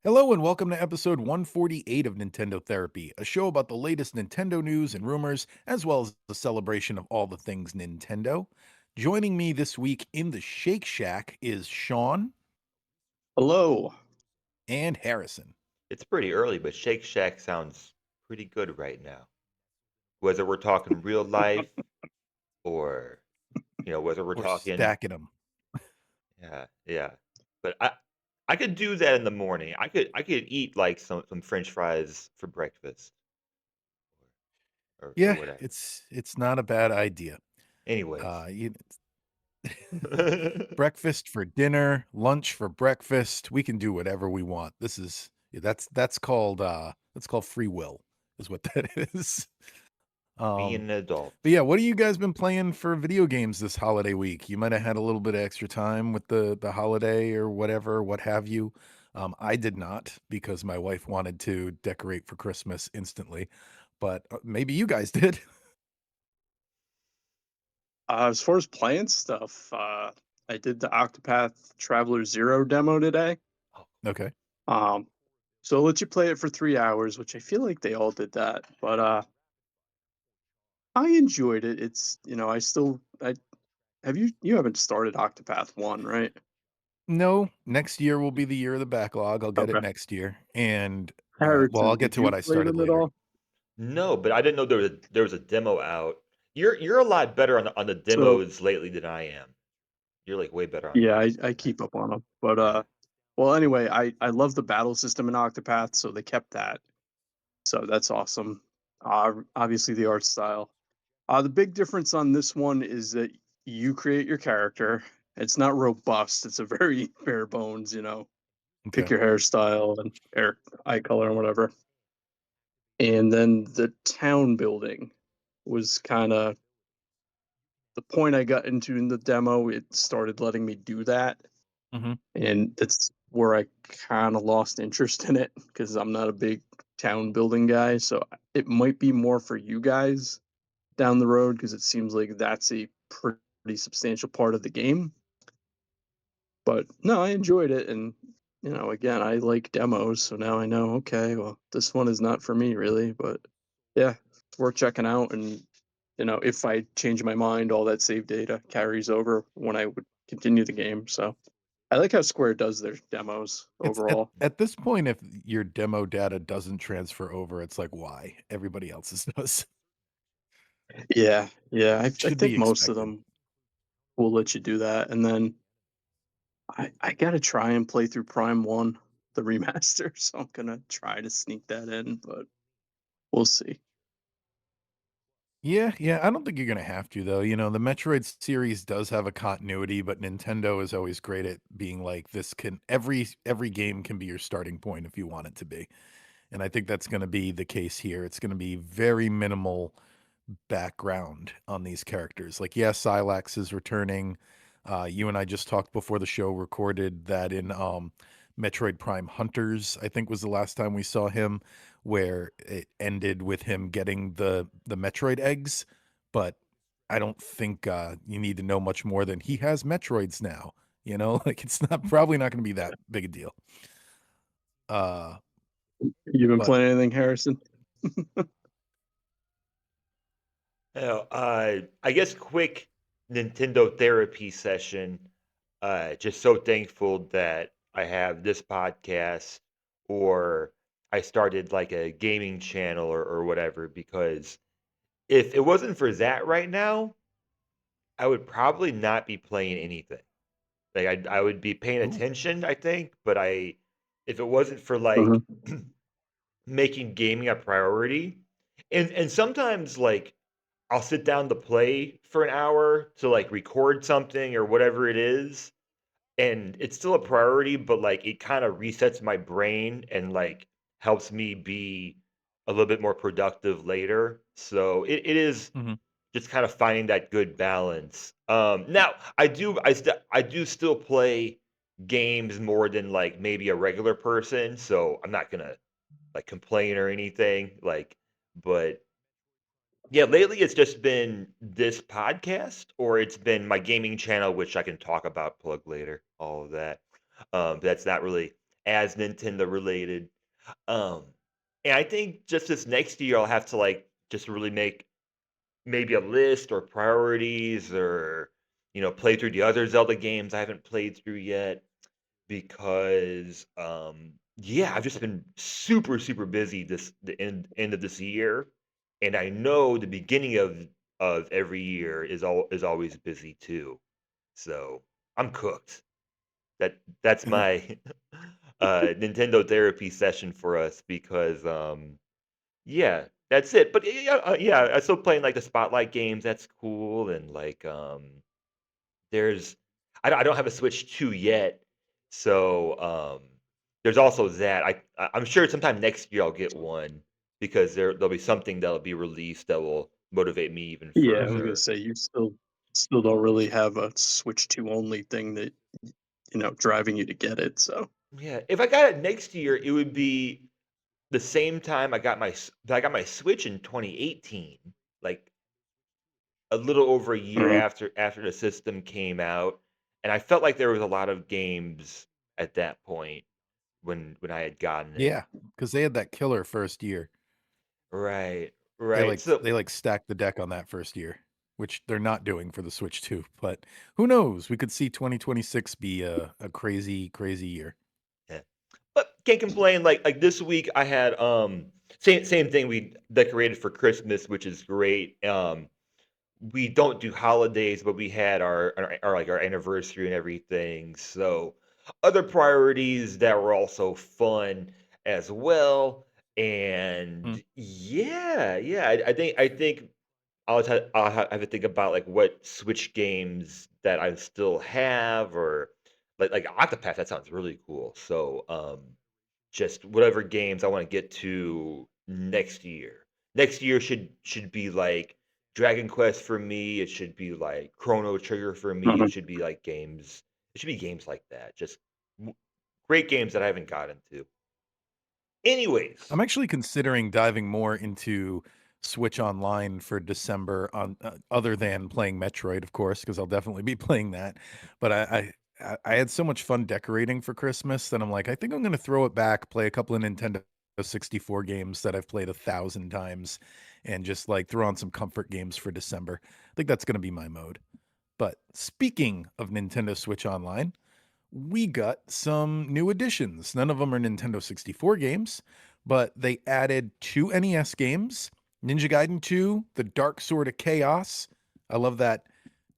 Hello and welcome to episode 148 of Nintendo Therapy, a show about the latest Nintendo news and rumors, as well as the celebration of all the things Nintendo. Joining me this week in the Shake Shack is Sean Hello. and Harrison. It's pretty early, but Shake Shack sounds pretty good right now. Whether we're talking real life or, whether we're We're talking, stacking them. yeah, yeah. But I could do that in the morning. I could eat like some French fries for breakfast or Yeah, whatever. it's not a bad idea. Anyways. You breakfast for dinner, lunch for breakfast. We can do whatever we want. That's called free will, is what that is. Being Um, an adult. But yeah, what have you guys been playing for video games this holiday week? You might have had a little bit of extra time with the holiday or whatever, what have you. I did not because my wife wanted to decorate for Christmas instantly, but maybe you guys did. As far as playing stuff, I did the Octopath Traveler Zero demo today. Oh, Okay. Um, so I'll let you play it for 3 hours, which I feel like they all did that. But I enjoyed it. I haven't started Octopath One, right? No, next year will be the year of the backlog. I'll get it Okay. next year. And well, I'll Harrison, get did to what you I play started them at later. all? no, but I didn't know there was a demo out. You're a lot better on the So demos lately than I am. You're like way better on yeah, those. I keep up on them. But Yeah. well, anyway, I love the battle system in Octopath, so they kept that. So that's awesome. Obviously, the art style. The big difference on this one is that you create your character. It's not robust. It's a very bare bones, pick Okay. your hairstyle and hair eye color and whatever. And then the town building was kind of the point I got into in the demo. It started letting me do that. Hmm. And that's where I kind of lost interest in it because I'm not a big town building guy. So it might be more for you guys down the road because it seems like that's a pretty substantial part of the game. But no, I enjoyed it, and again, I like demos, so now I know. Okay, well, this one is not for me really, but yeah, it's worth checking out. And if I change my mind, all that save data carries over when I would continue the game. So I like how Square does their demos It's at, overall. at this point, if your demo data doesn't transfer over, it's like, why? Everybody else's does. Yeah, yeah, I Should be think most of expected. them will let you do that, and then I gotta try and play through Prime One, the remaster, so I'm gonna try to sneak that in, but we'll see. Yeah, yeah, I don't think you're gonna have to though. The Metroid series does have a continuity, but Nintendo is always great at being like this can every game can be your starting point if you want it to be. And I think that's gonna be the case here. It's gonna be very minimal background on these characters. Like, yeah, Silax is returning. You and I just talked before the show recorded that in Metroid Prime Hunters, I think was the last time we saw him, where it ended with him getting the Metroid eggs. But I don't think you need to know much more than he has Metroids now. Like it's not probably not going to be that big a deal. Uh, You been but playing anything, Harrison? I guess quick Nintendo therapy session. Just so thankful that I have this podcast or I started like a gaming channel or whatever, because if it wasn't for that right now, I would probably not be playing anything. Like I would be paying ooh, attention, I think, but if it wasn't for like Mhm. making gaming a priority, and sometimes like I'll sit down to play for an hour to like record something or whatever it is, and it's still a priority, but like it kind of resets my brain and like helps me be a little bit more productive later. So it is mhm. just kind of finding that good balance. Now I do still play games more than like maybe a regular person, so I'm not gonna like complain or anything. But yeah, lately it's just been this podcast or it's been my gaming channel, which I can talk about, plug later, all of that. That's not really as Nintendo related. Um, and I think just this next year I'll have to like just really make maybe a list or priorities or play through the other Zelda games I haven't played through yet because yeah, I've just been super super busy the end of this year, and I know the beginning of every year is always busy too. So I'm cooked. That's my Nintendo therapy session for us because yeah, that's it. But yeah, yeah, I'm still playing like the spotlight games. That's cool, and like there's I don't have a Switch 2 yet, so, there's also that. I'm sure sometime next year I'll get one because there'll be something that'll be released that will motivate me even Yeah, I was gonna further. say you still don't really have a Switch 2 only thing that driving you to get it. So Yeah, if I got it next year, it would be the same time I got my Switch in 2018, like, a little over a year mhm. after the system came out, and I felt like there was a lot of games at that point when I had gotten it. Yeah, because they had that killer first year. Right, right. So They like stacked the deck on that first year, which they're not doing for the Switch 2, but who knows? We could see 2026 be a crazy, crazy year. yeah. But can't complain. Like this week, I had same thing. We decorated for Christmas, which is great. We don't do holidays, but we had our anniversary and everything. So other priorities that were also fun as well. Mm. And yeah, yeah. I think I'll have to think about, like, what Switch games that I still have or like Octopath, that sounds really cool. So, just whatever games I wanna get to next year. Next year should be, like, Dragon Quest for me, it should be, like, Chrono Trigger for me, Mhm. it should be games like that, just w great games that I haven't gotten to. Anyways. I'm actually considering diving more into Switch Online for December on other than playing Metroid, of course, because I'll definitely be playing that. But I had so much fun decorating for Christmas that I'm like, I think I'm gonna throw it back, play a couple of Nintendo 64 games that I've played 1,000 times, and just like throw on some comfort games for December. I think that's gonna be my mode. But speaking of Nintendo Switch Online, we got some new additions. None of them are Nintendo 64 games, but they added two NES games, Ninja Gaiden 2, The Dark Sword of Chaos. I love that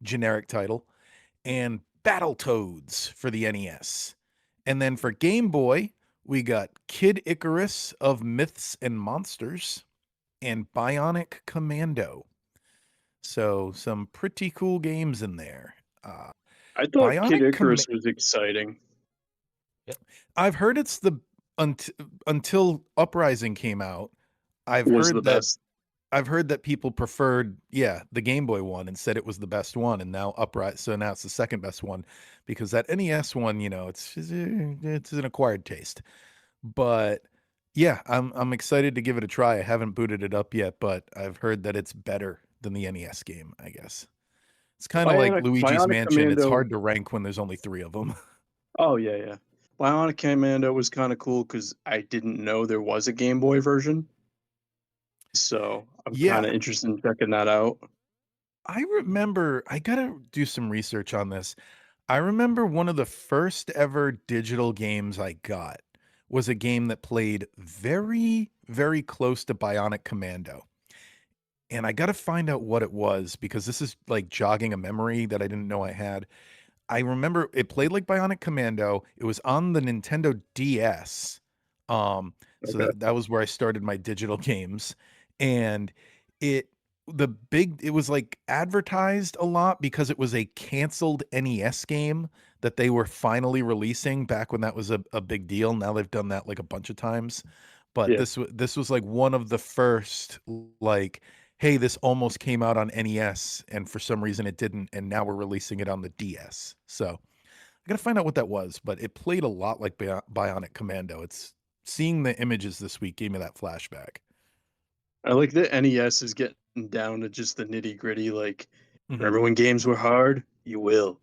generic title. And Battletoads for the NES. And then for Game Boy, we got Kid Icarus of Myths and Monsters and Bionic Commando. So some pretty cool games in there. Uh, I thought Kid Bionic Icarus Commando. was exciting. Yep. I've heard it's the unt until Uprising came out, I've Was the heard that best. I've heard that people preferred, yeah, the Game Boy one and said it was the best one, and now so now it's the second best one because that NES one, it's an acquired taste. But yeah, I'm excited to give it a try. I haven't booted it up yet, but I've heard that it's better than the NES game, I guess. It's kind of like Luigi's Bionic Mansion. It's Commando. hard to rank when there's only 3 of them. Oh yeah, yeah. Bionic Commando was kind of cool because I didn't know there was a Game Boy version, so I'm kind Yeah, of interested in checking that out. I remember I gotta do some research on this. I remember one of the first ever digital games I got was a game that played very, very close to Bionic Commando. And I gotta find out what it was because this is like jogging a memory that I didn't know I had. I remember it played like Bionic Commando. It was on the Nintendo DS. So Okay. that was where I started my digital games. And it it was like advertised a lot because it was a canceled NES game that they were finally releasing back when that was a big deal. Now they've done that like a bunch of times. But Yeah. this was like one of the first like, hey, this almost came out on NES and for some reason it didn't, and now we're releasing it on the DS. So I gotta find out what that was, but it played a lot like Bionic Commando. It's seeing the images this week gave me that flashback. I like that NES is getting down to just the nitty gritty. Like, Mhm. remember when games were hard? You will.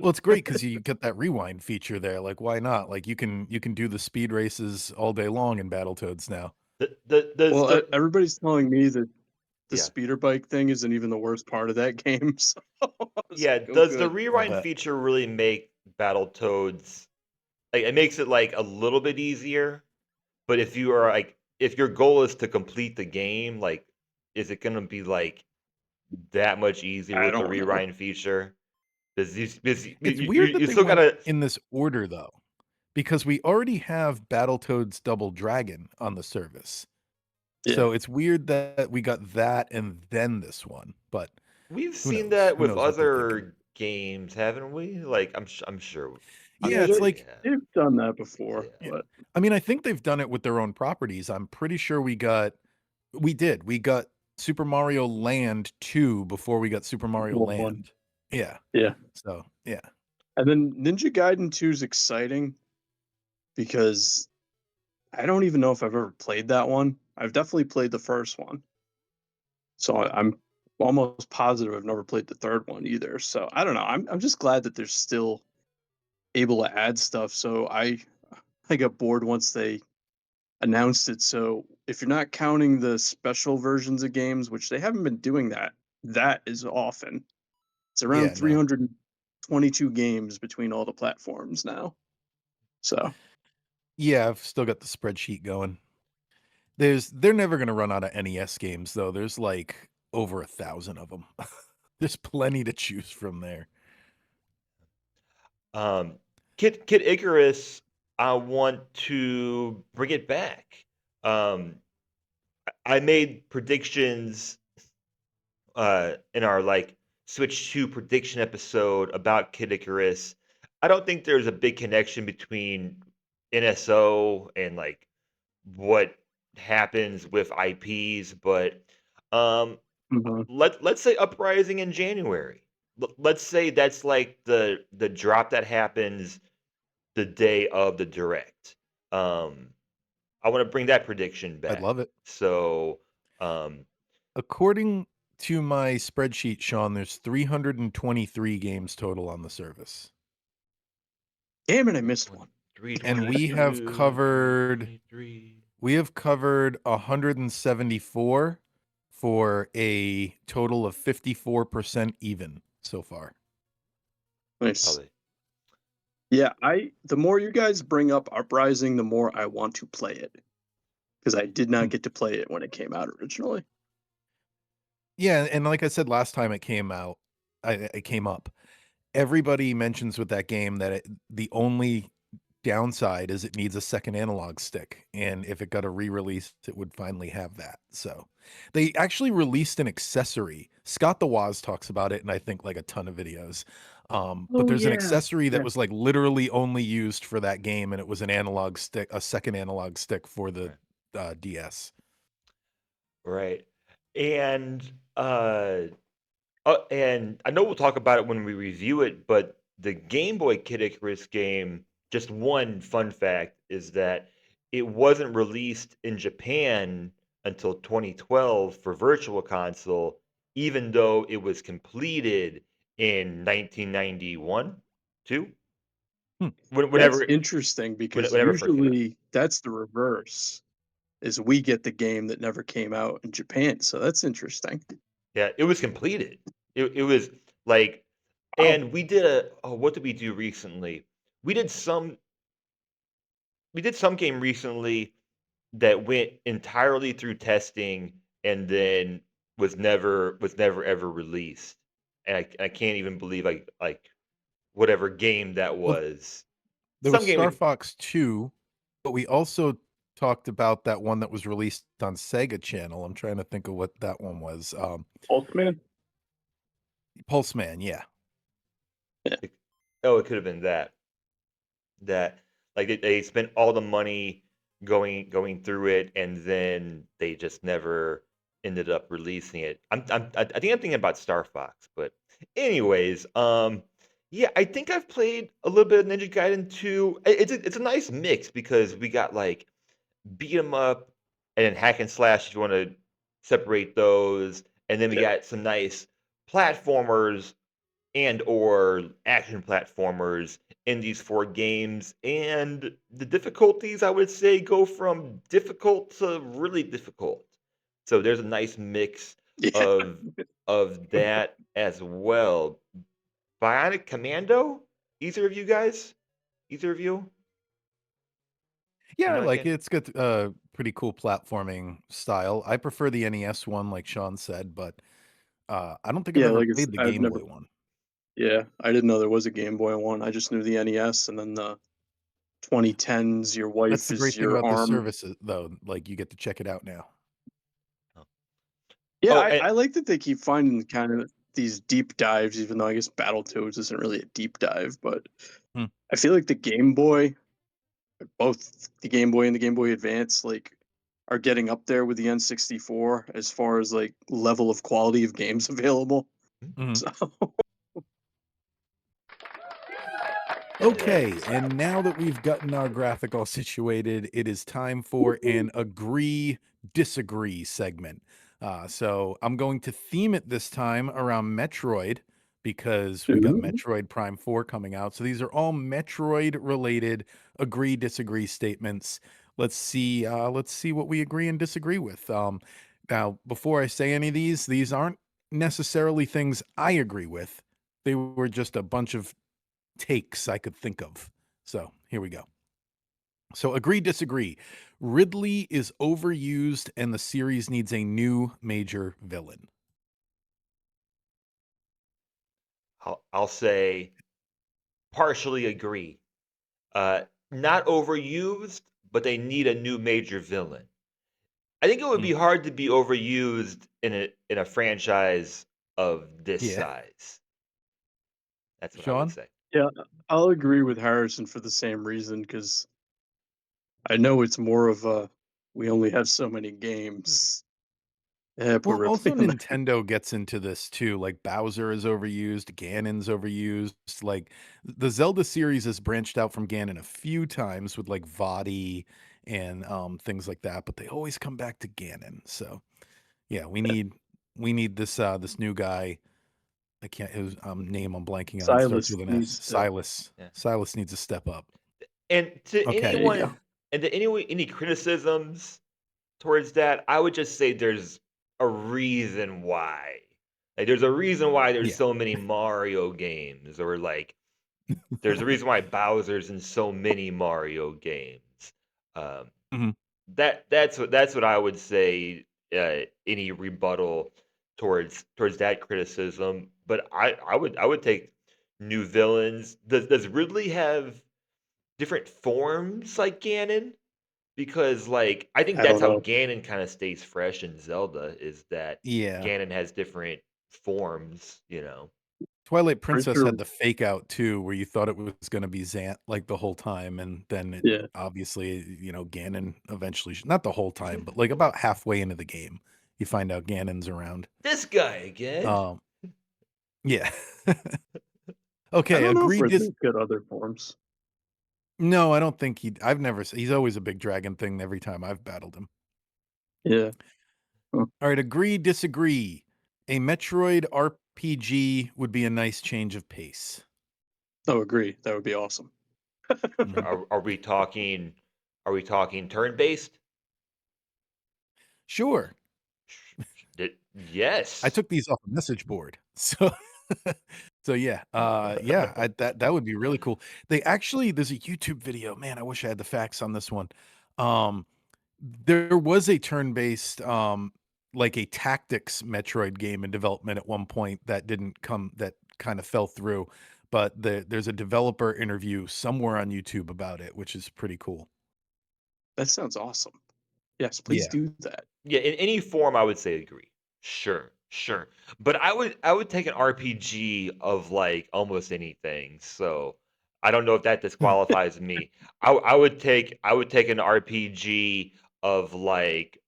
Well, it's great because you get that rewind feature there. Like, why not? Like, you can do the speed races all day long in Battletoads now. Does Well, the everybody's telling me that the yeah speeder bike thing isn't even the worst part of that game. So I was yeah like, oh, does the good. I'll rewind bet. feature really make Battletoads like it makes it like a little bit easier? But if your goal is to complete the game, like is it gonna be like that much easier I with the don't know. rewind feature? Because It's weird that you they still went gotta in this order though, because we already have Battletoads Double Dragon on the service. Yeah. So it's weird that we got that and then this one, but we've who seen knows? that Who with knows what they're thinking? other games, haven't we? Like I'm sure Yeah, Yeah, it's we like have. they've done that before, Yeah. yeah. but I mean, I think they've done it with their own properties. I'm pretty sure we got Super Mario Land 2 before we got Super Mario one. Land. Yeah. Yeah. So, yeah. And then Ninja Gaiden 2 is exciting because I don't even know if I've ever played that one. I've definitely played the first one. So I'm almost positive I've never played the third one either. So I don't know. I'm just glad that they're still able to add stuff. So I got bored once they announced it. So if you're not counting the special versions of games, which they haven't been doing that is often. It's around Yeah, no. 322 games between all the platforms now. So Yeah, I've still got the spreadsheet going. They're never gonna run out of NES games though. There's like over 1,000 of them. There's plenty to choose from there. Um, Kid Icarus, I want to bring it back. Um, I made predictions in our like Switch 2 prediction episode about Kid Icarus. I don't think there's a big connection between NSO and like what happens with IPs, but um mhm. let's say Uprising in January. Let's say that's like the drop that happens the day of the direct. Um I want to bring that prediction I'd back. love it. So um According to my spreadsheet, Sean, there's 323 games total on the service. Damn it, I missed one. And we have 322, covered 323. 174 for a total of 54% even so far. Nice. Probably. Yeah, the more you guys bring up Uprising, the more I want to play it. Because I did not Hmm. get to play it when it came out originally. Yeah, and like I said last time it came out, it came up. Everybody mentions with that game that the only downside is it needs a second analog stick, and if it got a re-release, it would finally have that. So they actually released an accessory. Scott the Woz talks about it, and I think like a ton of videos. But Oh there's an yeah. accessory that Yeah. was like literally only used for that game, and it was an analog stick, a second analog stick for the Right. DS. Right. And and I know we'll talk about it when we review it, but the Game Boy Kid Icarus game, just one fun fact is that it wasn't released in Japan until 2012 for Virtual Console, even though it was completed in 1991, too. Hmm. That's Whenever interesting because whenever it first came out. usually that's the reverse. Is we get the game that never came out in Japan. So that's interesting. Yeah, it was completed. It was like, Wow. and we did what did we do recently? We did some we did some game recently that went entirely through testing and then was never ever released. And I can't even believe like whatever game that Well, was. there was Some game Star we Fox 2, but we also talked about that one that was released on Sega Channel. I'm trying to think of what that one was. Ultimate? Pulseman, yeah. Yeah. oh, it could have been that like they spent all the money going through it and then they just never ended up releasing it. I think I'm thinking about Star Fox, but anyways, yeah, I think I've played a little bit of Ninja Gaiden 2. It's a nice mix because we got like beat 'em up and then hack and slash if you want to separate those, and then we Yeah. got some nice platformers and or action platformers in these 4 games, and the difficulties, I would say, go from difficult to really difficult. So there's a nice mix Yeah. of that as well. Bionic Commando? Either of you guys? Either of you? Yeah, I Bionic like Can it. It's got pretty cool platforming style. I prefer the NES one, like Sean said, but I don't think I've Yeah, ever like it's played the I've Game never Boy one. yeah, I didn't know there was a Game Boy one. I just knew the NES and then the 2010s, your That's wife the is great thing your about the arm. services, though. Like you get to check it out now. Oh. Yeah, Oh, I and like that they keep finding kind of these deep dives, even though I guess Battletoads isn't really a deep dive, but Hmm. I feel like the Game Boy, both the Game Boy and the Game Boy Advance, like are getting up there with the N64 as far as like level of quality of games available. Mhm. So Okay, yes. and now that we've gotten our graphic all situated, it is time for an agree disagree segment. So I'm going to theme it this time around Metroid because we got ooh, Metroid Prime 4 coming out. So these are all Metroid related agree disagree statements. Let's see what we agree and disagree with. Now before I say any of these aren't necessarily things I agree with. They were just a bunch of takes I could think of. So here we go. So agree, disagree. Ridley is overused and the series needs a new major villain. I'll say partially agree. Not overused, but they need a new major villain. I think it would Mm, be hard to be overused in a franchise of this yeah. size. That's what I would Sean? say. yeah, I'll agree with Harrison for the same reason because I know it's more of a we only have so many games. Yeah, put Well, Ripley also in there. Nintendo gets into this too. Like Bowser is overused, Ganon's overused. Like the Zelda series has branched out from Ganon a few times with like Vadi and things like that, but they always come back to Ganon. So yeah, we need this new guy. I can't his name I'm blanking on. It starts Silas with an S. needs to. Silas. Yeah. Silas needs to step up. And to Okay. There you go. anyone and to anyone any criticisms towards that, I would just say there's a reason why. Like there's a reason why there's Yeah. so many Mario games, or like there's a reason why Bowser's in so many Mario games. Um, Mhm. that's what I would say. Any rebuttal towards that criticism, but I would take new villains. Does Ridley have different forms like Ganon? Because like I think I that's don't how know. Ganon kind of stays fresh in Zelda is that Yeah. Ganon has different forms. You know. Twilight Pretty Princess sure. had the fake out too, where you thought it was gonna be Zant like the whole time, and then it Yeah, obviously, Ganon eventually not the whole time, but like about halfway into the game, you find out Ganon's around. This guy again. Um, yeah. I Okay, don't know if agreed dis Ridley's got other forms. no, I don't think I've never he's always a big dragon thing every time I've battled him. Yeah. Huh. Alright, agree, disagree. A Metroid RPG would be a nice change of pace. Oh, agree. That would be awesome. Mhm. Are we talking turn based? Sure. I Yes. took these off a message board. So so yeah, yeah, that would be really cool. They actually there's a YouTube video, man, I wish I had the facts on this one. Um, there was a turn-based, like a tactics Metroid game in development at one point that kind of fell through, but there's a developer interview somewhere on YouTube about it, which is pretty cool. That sounds awesome. Yes, please Yeah. do that. Yeah, in any form, I would say agree. Sure, sure. But I would take an RPG of like almost anything. So I don't know if that disqualifies me. I would take an RPG of like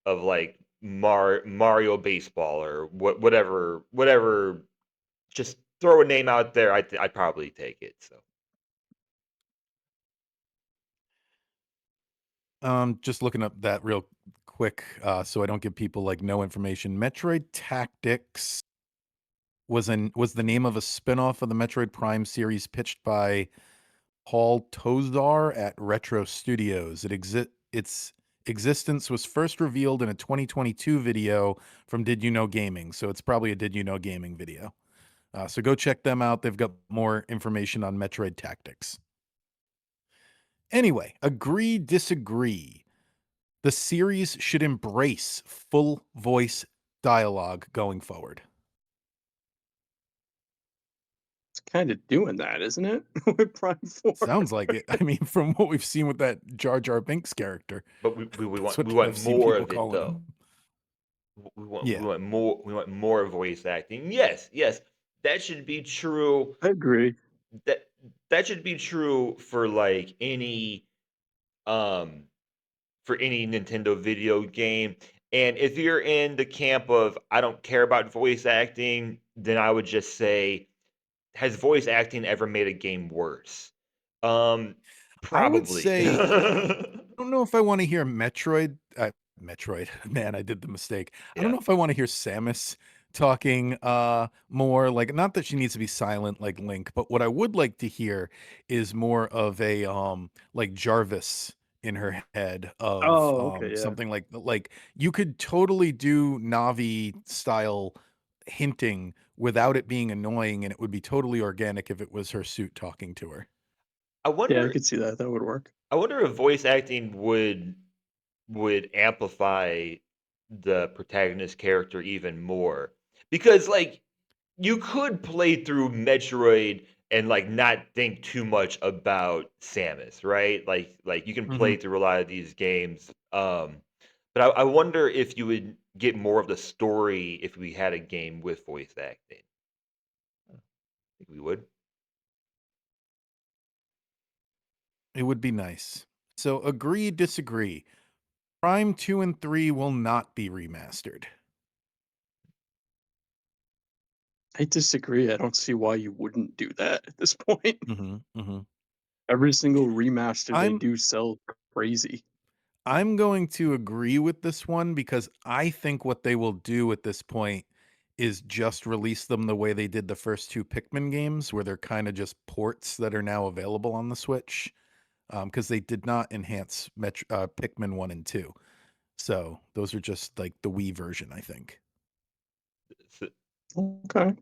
Mario baseball or whatever. Just throw a name out there. I'd probably take it. So Just looking up that real quick, so I don't give people like no information. Metroid Tactics was the name of a spin-off of the Metroid Prime series pitched by Paul Tozar at Retro Studios. Its existence was first revealed in a 2022 video from Did You Know Gaming, so it's probably a Did You Know Gaming video. So go check them out. They've got more information on Metroid Tactics. Anyway, agree, disagree. The series should embrace full voice dialogue going forward. It's kind of doing that, isn't it? With Prime 4. Sounds like it. I mean, from what we've seen with that Jar Jar Binks character, But we that's want what we want I've seen more people of it calling though. him. We Yeah, want more voice acting. Yes, yes. That should be true. I agree. That that should be true for like um any Nintendo video game. And if you're in the camp of I don't care about voice acting, then I would just say, has voice acting ever made a game worse? Um, I would Probably. say I don't know if I want to hear Metroid. Man, I did the mistake. I don't Yeah. know if I want to hear Samus talking more, like, not that she needs to be silent like Link, but what I would like to hear is more of a like Jarvis in her head of Oh, okay, yeah. something like you could totally do Navi style hinting without it being annoying, and it would be totally organic if it was her suit talking to her. I Yeah, I wonder could see that. That would work. I wonder if voice acting would amplify the protagonist character even more. Because like you could play through Metroid and like not think too much about Samus, right? Like you can Mhm. play through a lot of these games. But I wonder if you would get more of the story if we had a game with voice acting. I think we would. It would be nice. So agree, disagree. Prime 2 and 3 will not be remastered. I disagree. I don't see why you wouldn't do that at this point. Mhm, mhm. Every single remaster they I'm do sell crazy. I'm going to agree with this one because I think what they will do at this point is just release them the way they did the first 2 Pikmin games, where they're kinda just ports that are now available on the Switch, because they did not enhance Pikmin 1 and 2. So, those are just, like, the Wii version, I think. So, Okay.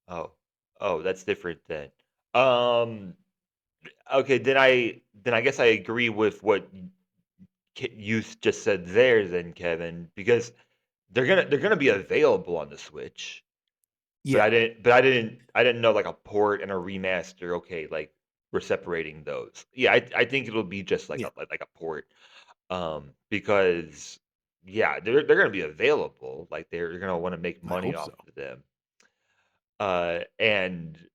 oh, oh, that's different then. Um, okay, then I guess I agree with what you just said there, then Kevin, because they're gonna be available on the Switch. But Yeah, I didn't know like a port and a remaster. Okay, like we're separating those. Yeah, I think it'll be just like yeah, a port. Because yeah, they're gonna be available. Like they're gonna want to make I money hope off so. of them. And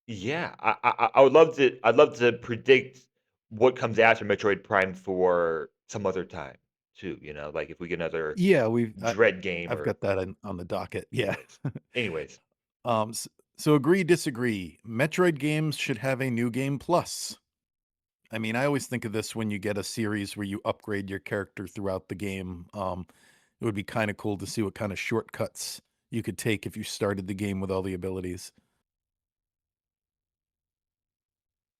yeah, I would love to. I'd love to predict what comes after Metroid Prime for some other time too. You know, like if we get another Yeah, Dread game I've or got that on the docket. Yeah. anyways. Anyways, So agree, disagree. Metroid games should have a new game plus. I mean, I always think of this when you get a series where you upgrade your character throughout the game. It would be kind of cool to see what kind of shortcuts you could take if you started the game with all the abilities.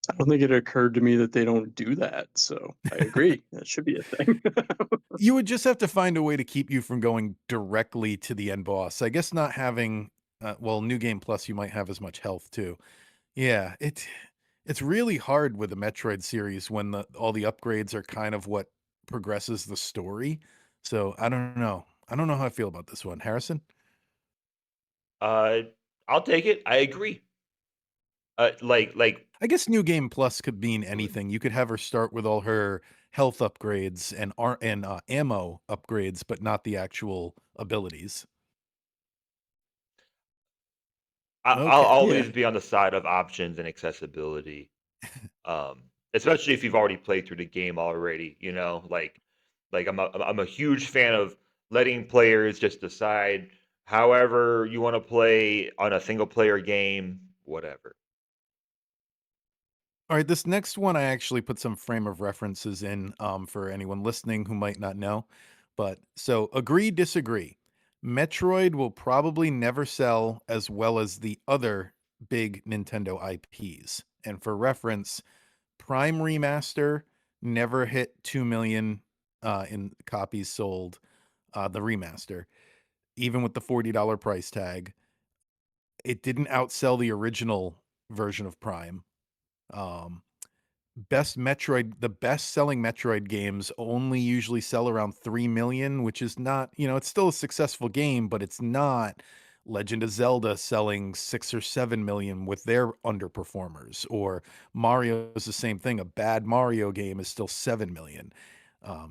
I don't think it occurred to me that they don't do that, so I agree. That should be a thing. You would just have to find a way to keep you from going directly to the end boss. I guess not having, well, new game plus, you might have as much health too. Yeah, it's really hard with the Metroid series when all the upgrades are kind of what progresses the story. So I don't know. I don't know how I feel about this one. Harrison? uh, I'll take it. I agree. Like I guess new game plus could mean anything. You could have her start with all her health upgrades and ammo upgrades, but not the actual abilities. I'll Okay. Yeah. always be on the side of options and accessibility. Especially if you've already played through the game already, you know, like I'm a huge fan of letting players just decide however you want to play on a single player game, whatever. All right, this next one I actually put some frame of references in for anyone listening who might not know. But so agree, disagree. Metroid will probably never sell as well as the other big Nintendo IPs. And for reference, Prime Remaster never hit 2 million in copies sold, the remaster, even with the $40 price tag. It didn't outsell the original version of Prime. Um, the best-selling Metroid games only usually sell around 3 million, which is not, it's still a successful game, but it's not Legend of Zelda selling 6 or 7 million with their underperformers, or Mario is the same thing. A bad Mario game is still 7 million.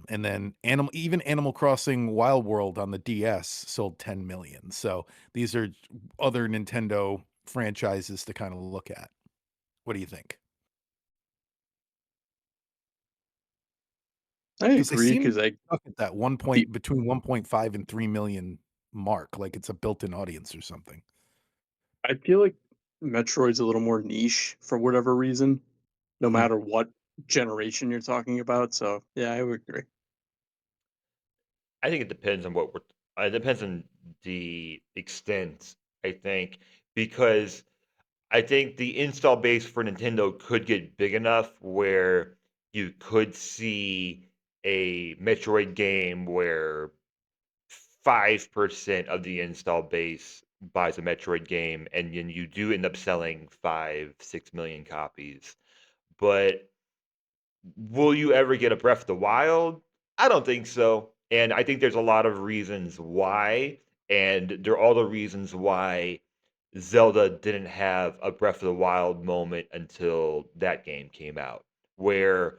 And then Animal Crossing Wild World on the DS sold 10 million. So these are other Nintendo franchises to kind of look at. What do you think? I Because they agree seem because to be stuck at that one the point between 1.5 and 3 million mark, like it's a built-in audience or something. I feel like Metroid's a little more niche for whatever reason, no Mhm, matter what generation you're talking about. So yeah, I would agree. I think it depends on it depends on the extent, I think, because I think the install base for Nintendo could get big enough where you could see a Metroid game where 5% of the install base buys a Metroid game, and then you do end up selling 5, 6 million copies. But will you ever get a Breath of the Wild? I don't think so. And I think there's a lot of reasons why. And they're all the reasons why Zelda didn't have a Breath of the Wild moment until that game came out, where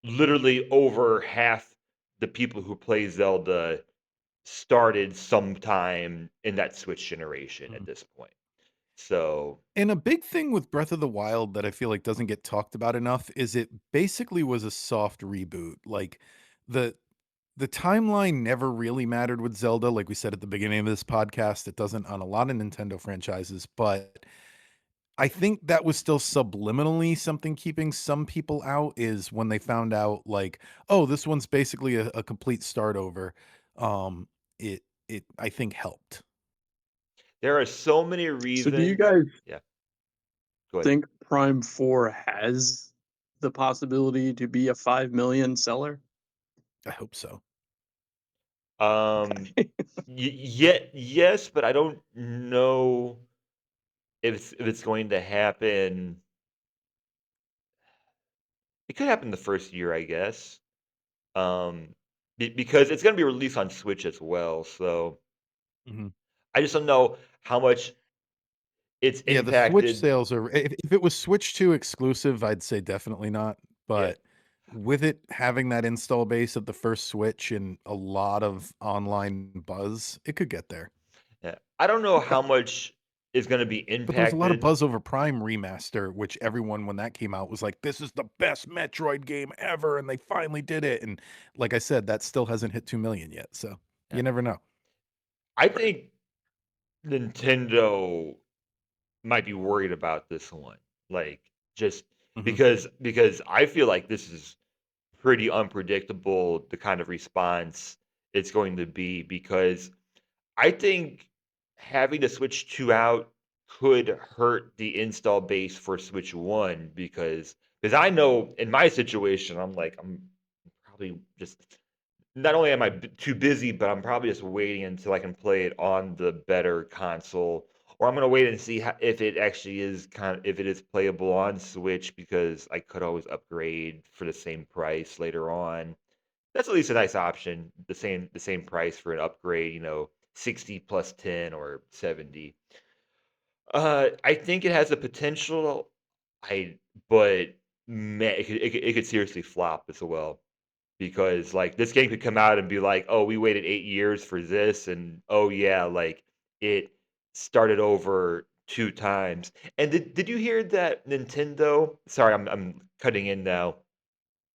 literally over half the people who play Zelda started sometime in that Switch generation at mhm. this point. So, And a big thing with Breath of the Wild that I feel like doesn't get talked about enough is it basically was a soft reboot. Like, the the timeline never really mattered with Zelda, like we said at the beginning of this podcast. It doesn't on a lot of Nintendo franchises, but I think that was still subliminally something keeping some people out is when they found out like, "Oh, this one's basically a complete start over." Um, it I think helped. there are so many So do you reasons. guys Yeah, go ahead. think Prime 4 has the possibility to be a 5 million seller? I hope so. Um, yes, but I don't know if it's going to happen. It could happen the first year, I guess. Because it's going to be released on Switch as well. So Mhm. I just don't know how much it's Yeah, the Switch impacted. sales are if it was Switch 2 exclusive, I'd say definitely not, Yeah, but with it having that install base of the first Switch and a lot of online buzz, it could get there. yeah. I don't know Uh, how much is going to be but there was a lot of impacted. buzz over Prime Remaster, which everyone, when that came out, was like, "This is the best Metroid game ever," and they finally did it, and like I said, that still hasn't hit 2 million yet, so Yeah. you never know. I think Nintendo might be worried about this one. Like just Mhm, because I feel like this is pretty unpredictable the kind of response it's going to be because I think having the Switch 2 out could hurt the install base for Switch 1 because I know in my situation I'm probably just not only am I too busy, but I'm probably just waiting until I can play it on the better console, or I'm gonna wait and see if it actually is if it is playable on Switch because I could always upgrade for the same price later on. That's at least a nice option. The same price for an upgrade, 60 plus 10 or 70. I think it has the potential. I but man, it could seriously flop as well because like this game could come out and be like, "Oh, we waited 8 years for this," and oh yeah, like it started over 2 times. And did you hear that Nintendo, sorry, I'm cutting in now.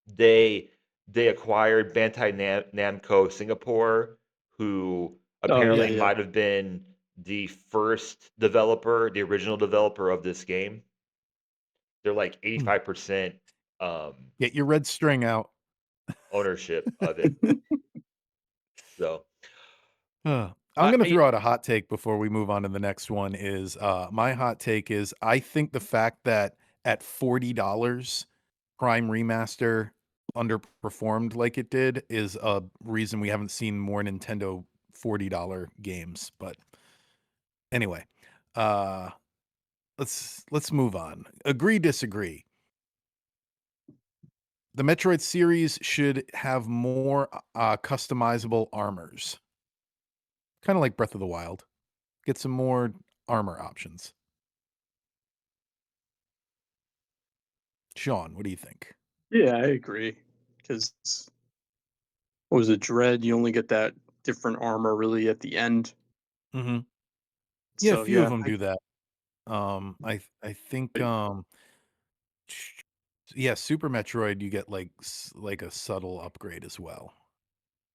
They they acquired Bandai Namco Singapore, who Oh, yeah, apparently yeah. might have been the first developer, the original developer of this game. They're like mm. 85% Get your red string out. ownership of it. So, I'm gonna I throw out a hot take before we move on to the next one is, my hot take is I think the fact that at $40, Prime Remaster underperformed like it did is a reason we haven't seen more Nintendo $40 games, but anyway, uh, let's move on. Agree, disagree. The Metroid series should have more, customizable armors, kinda like Breath of the Wild. Get some more armor options. Sean, what do you think? Yeah, I agree. Because what was it, Dread? You only get that different armor really at the end. Mhm. Yeah, a So few of yeah, them do that. I think, but, yeah, Super Metroid, you get, like a subtle upgrade as well.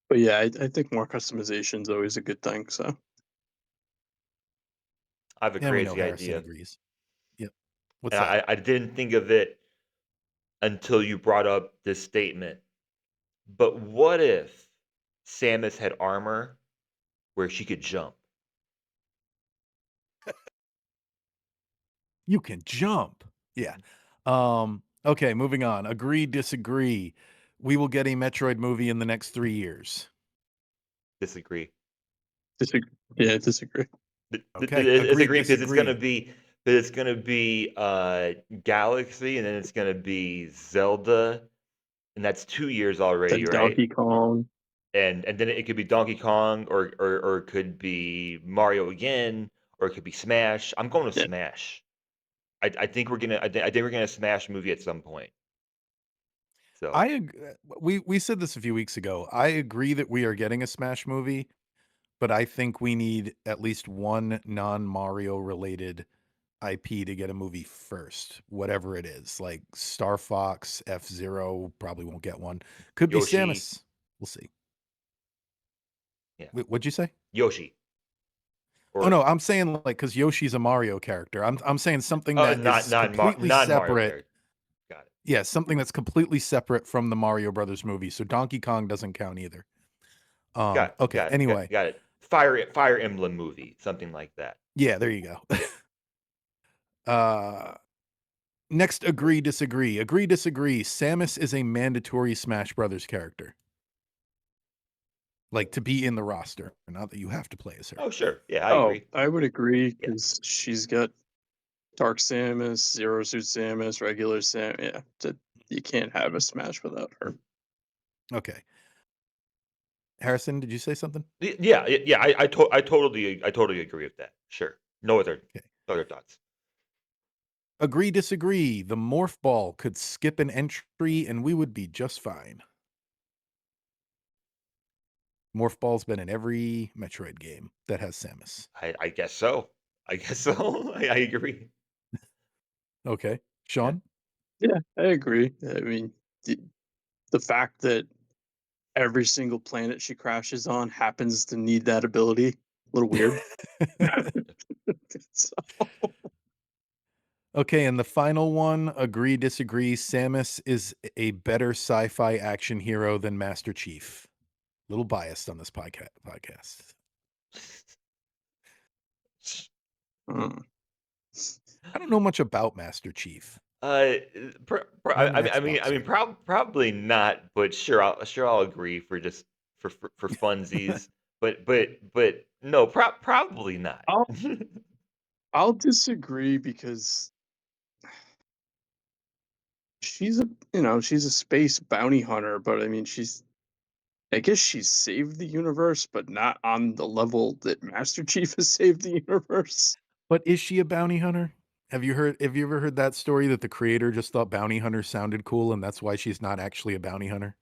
but yeah, I think more customization is always a good thing. So have a And we know crazy Harrison idea, agrees. Yep. What's and that? I didn't think of it until you brought up this statement. But what if Samus had armor where she could jump? You can jump. Yeah. Okay, moving on. Agree, disagree. We will get a Metroid movie in the next 3 years. Disagree. disagree. Yeah, disagree. Okay, agree, Disagree because disagree. it's gonna be Galaxy, and then it's gonna be Zelda, and that's 2 years already, Then right? Donkey Kong. And then it could be Donkey Kong, or it could be Mario again, or it could be Smash. I'm going to Yeah. Smash. I think I think we're gonna Smash movie at some point. So We said this a few weeks ago. I agree that we are getting a Smash movie, but I think we need at least one non-Mario related IP to get a movie first, whatever it is. Like Star Fox, F-Zero, probably won't get one. Could be Yoshi, Samus. We'll see. yeah, What'd you say? Yoshi, Oh or no, I'm saying like because Yoshi's a Mario character. I'm saying something that not is completely non Mario separate. character. Got it. Yeah, something that's completely separate from the Mario Brothers movie. So Donkey Kong doesn't count either. Okay, anyway. Got it. Fire Emblem movie, something like that. Yeah, there you go. uh Next, agree, disagree. Agree, disagree. Samus is a mandatory Smash Brothers character. Like to be in the roster. Not that you have to play as her. Oh, sure. Yeah, I Oh, agree. I would agree Yeah. because she's got Dark Samus, Zero Suit Samus, regular Sam. Yeah, you can't have a Smash without her. Okay. Harrison, did you say something? Yeah. I totally agree with that. Sure. Okay. No other thoughts. Agree, disagree. The Morph Ball could skip an entry and we would be just fine. Morph Ball's been in every Metroid game that has Samus. I guess so. I guess so. I agree. Okay. Yeah. Sean? Yeah, I agree. I mean, the, the fact that every single planet she crashes on happens to need that ability, a little weird. So, Okay, and the final one, agree, disagree. Samus is a better sci-fi action hero than Master Chief. Little biased on this podcast. mm. I don't know much about Master Chief. Uh, Not an I Xbox mean, guy. probably not, but sure I'll agree for just for funsies. But no, probably not. I'll I'll disagree because she's a she's a space bounty hunter, but I mean I guess she's saved the universe, but not on the level that Master Chief has saved the universe. But is she a bounty hunter? Have you ever heard that story that the creator just thought bounty hunter sounded cool and that's why she's not actually a bounty hunter?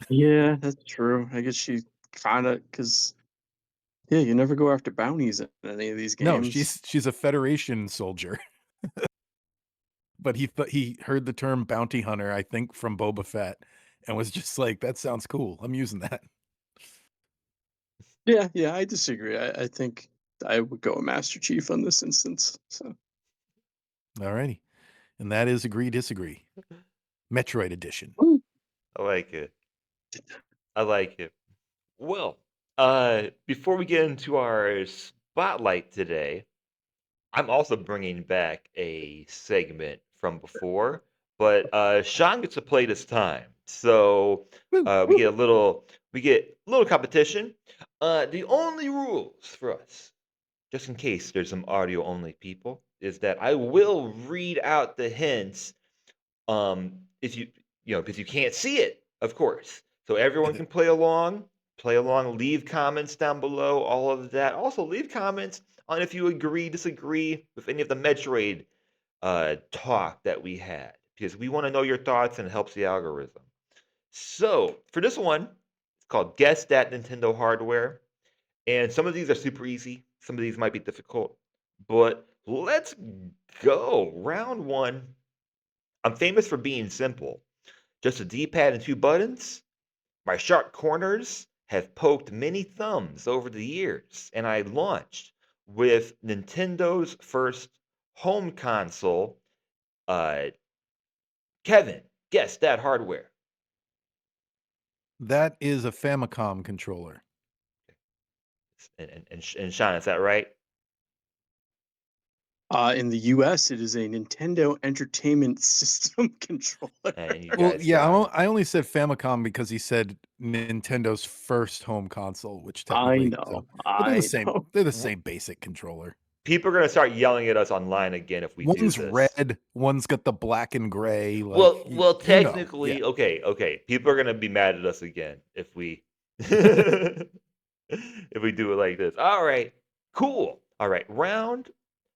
Yeah, that's true. I guess she kind of because yeah, you never go after bounties in any of these No, games. she's a Federation soldier. But he heard the term bounty hunter, I think, from Boba Fett, and was just like, "That sounds cool. I'm using that." Yeah, yeah, I disagree. I think I would go a Master Chief on this instance. So Alrighty, and that is agree disagree. Metroid Edition. Ooh. I like it. I like it. Well, Before we get into our spotlight today, I'm also bringing back a segment from before, but Sean gets to play this time. So Woo, we woo. get a little competition. The only rules for us, just in case there's some audio only people, is that I will read out the hints. If because you can't see it, of course. So everyone can play along, leave comments down below, all of that. Also, leave comments on if you agree, disagree with any of the Metroid talk that we had, because we want to know your thoughts and it helps the algorithm. So for this one, it's called Guess That Nintendo Hardware. And some of these are super easy, some of these might be difficult, but let's go. Round one. I'm famous for being simple. Just a D-pad and two buttons. My sharp corners have poked many thumbs over the years, and I launched with Nintendo's first home console. Uh, Kevin, guess that hardware. That is a Famicom controller. And Sean, is that right? In the US, it is a Nintendo Entertainment System controller. And you Well, guys yeah, got it. I only said Famicom because he said Nintendo's first home console, which I technically so, know, but they're the I same. know. They're the W- same basic controller. People are gonna start yelling at us online again if we do One's this. red, one's got the black and gray. Like you know, yeah. Technically, okay. People are gonna be mad at us again if we if we do it like this. All right, cool. All right, round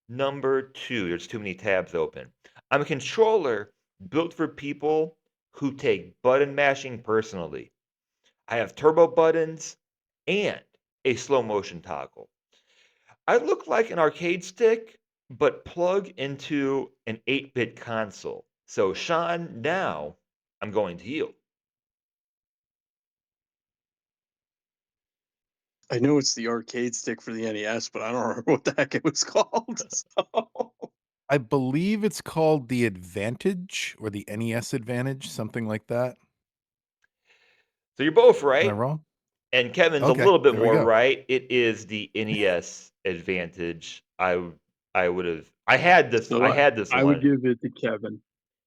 number two. There's too many tabs open. I'm a controller built for people who take button mashing personally. I have turbo buttons and a slow motion toggle. I look like an arcade stick, but plug into an 8-bit console. So, Sean, now I'm going to you. I know it's the arcade stick for the NES, but I don't remember what the heck it was called. So I believe it's called the Advantage or the NES Advantage, something like that. So, you're both Am I right. wrong? And Kevin's a Okay, little bit there we more go. right. It is the NES Advantage. I would have. I had this I would one. give it to Kevin.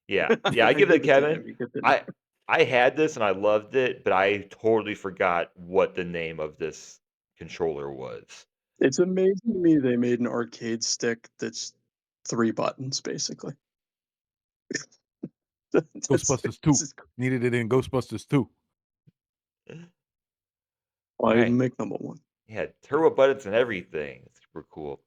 Yeah. I I give it to give it to Kevin. him because it, I I had this and I loved it, but I totally forgot what the name of this controller was. it's amazing to me they made an arcade stick that's 3 buttons, basically. That's Ghostbusters it's 2. Needed it in Ghostbusters 2. All why even right. make number 1? Yeah, turbo buttons and everything. It's super cool.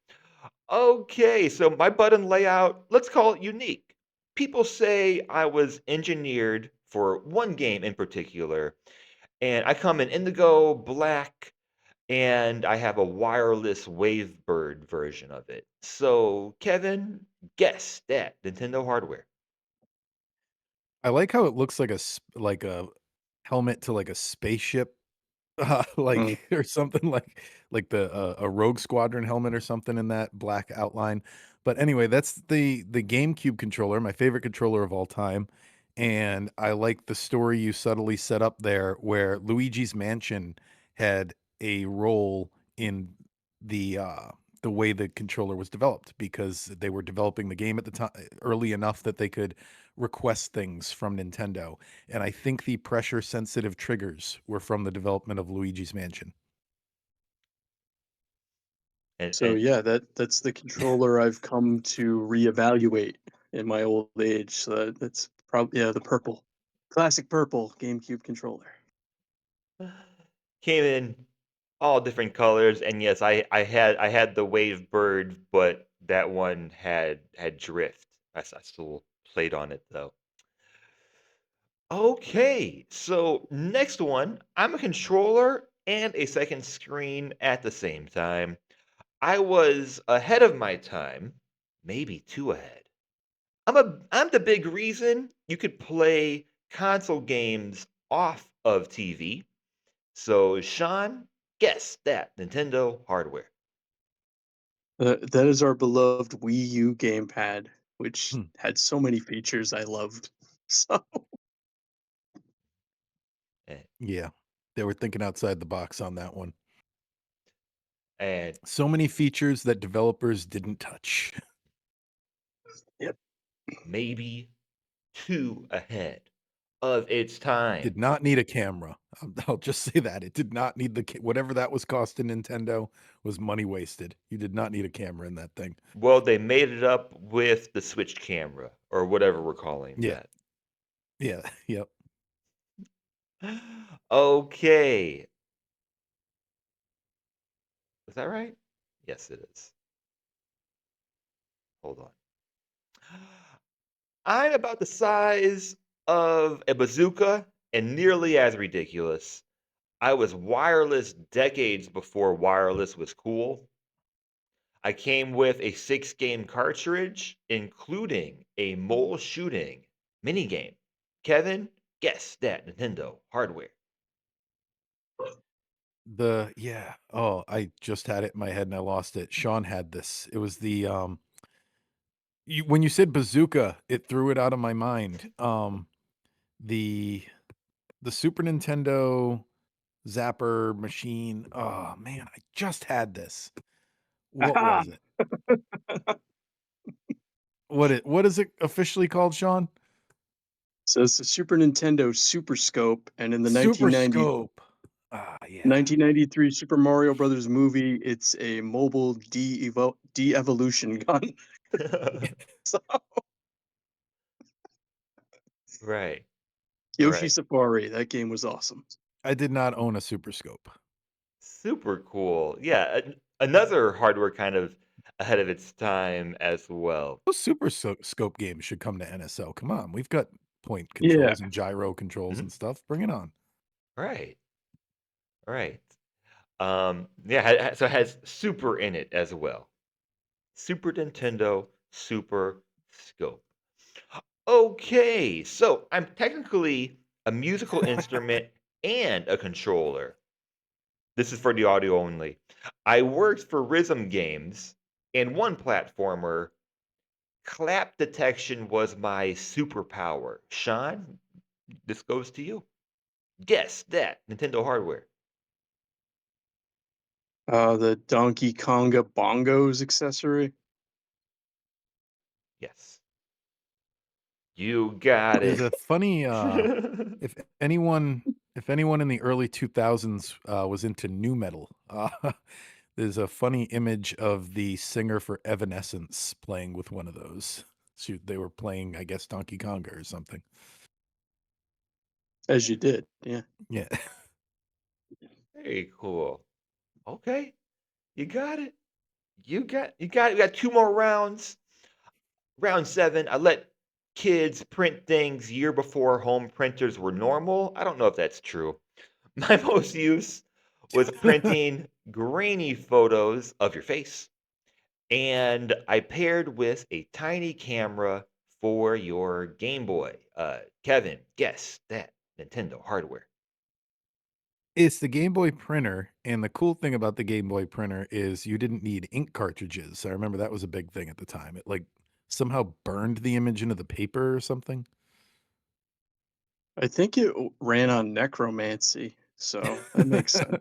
Okay, so my button layout, let's call it unique. People say I was engineered for one game in particular, and I come in indigo, black, and I have a wireless Wavebird version of it. So, Kevin, guess that Nintendo hardware. I like how it looks like like a helmet to like a spaceship, Mm. like or something like the a Rogue Squadron helmet or something in that black outline. But anyway, that's the GameCube controller, my favorite controller of all time. And I like the story you subtly set up there, where Luigi's Mansion had a role in the uh the way the controller was developed, because they were developing the game at the time early enough that they could request things from Nintendo. And I think the pressure sensitive triggers were from the development of Luigi's Mansion. So, And yeah, that's the controller I've come to reevaluate in my old age, so that's probably yeah, the purple. Classic purple GameCube controller. came in all different colors, and yes, I had the Wave Bird, but that one had drift. I still played on it though. Okay, so next one, I'm a controller and a second screen at the same time. I was ahead of my time, maybe too ahead. I'm the big reason you could play console games off of TV. So, Sean, guess that Nintendo hardware. That is our beloved Wii U gamepad, which Hmm. had so many features I loved. So Eh, Yeah. They were thinking outside the box on that one. and So many features that developers didn't touch. Yep. maybe too ahead of its time. Did not need a camera. I'll just say that. It did not need whatever that was costing Nintendo was money wasted. You did not need a camera in that thing. Well, they made it up with the Switch camera or whatever we're calling Yeah. that. Yeah. Yep. Okay. Is that right? Yes, it is. Hold on. I'm about the size of a bazooka and nearly as ridiculous. I was wireless decades before wireless was cool. I came with a 6 game cartridge, including a mole shooting minigame. Kevin, guess that Nintendo hardware. Oh, I just had it in my head and I lost it. Sean had this. It was the when you said bazooka, it threw it out of my mind. The the Super Nintendo Zapper machine. Oh man, I just had this. What was it? What is it officially called, Sean? So it's the Super Nintendo Super Scope, and in the Super Scope. Ah, yeah. 1993 Super Mario Brothers movie, it's a mobile de-evolution gun. So, Right, Yoshi right. Safari, that game was awesome. I did not own a Super Scope. Super cool. Yeah, another hardware kind of ahead of its time as well. Those Scope games should come to NSO. Come on, we've got point Yeah. controls and gyro controls Mhm. and stuff. Bring it on. Right, right. Yeah, so it has Super in it as well. Super Nintendo Super Scope. Okay, so I'm technically a musical instrument and a controller. This is for the audio only. I worked for Rhythm Games, and one platformer, clap detection was my superpower. Sean, this goes to you. Guess that Nintendo hardware. The Donkey Konga Bongos accessory. Yes, you got There's it. a funny if anyone if anyone in the early 2000s was into new metal, there's a funny image of the singer for Evanescence playing with one of those. Shoot, they were playing, I guess, Donkey Konga or something. As you did, yeah. Yeah. Very cool. Okay, you got it. You got it. We got 2 more rounds. Round 7, I let kids print things year before home printers were normal. I don't know if that's true. My most use was printing grainy photos of your face, and I paired with a tiny camera for your Game Boy. Kevin, guess that Nintendo hardware. It's the Game Boy printer, and the cool thing about the Game Boy printer is you didn't need ink cartridges. I remember that was a big thing at the time. It, like, somehow burned the image into the paper or something. I think it ran on necromancy, so that makes sense.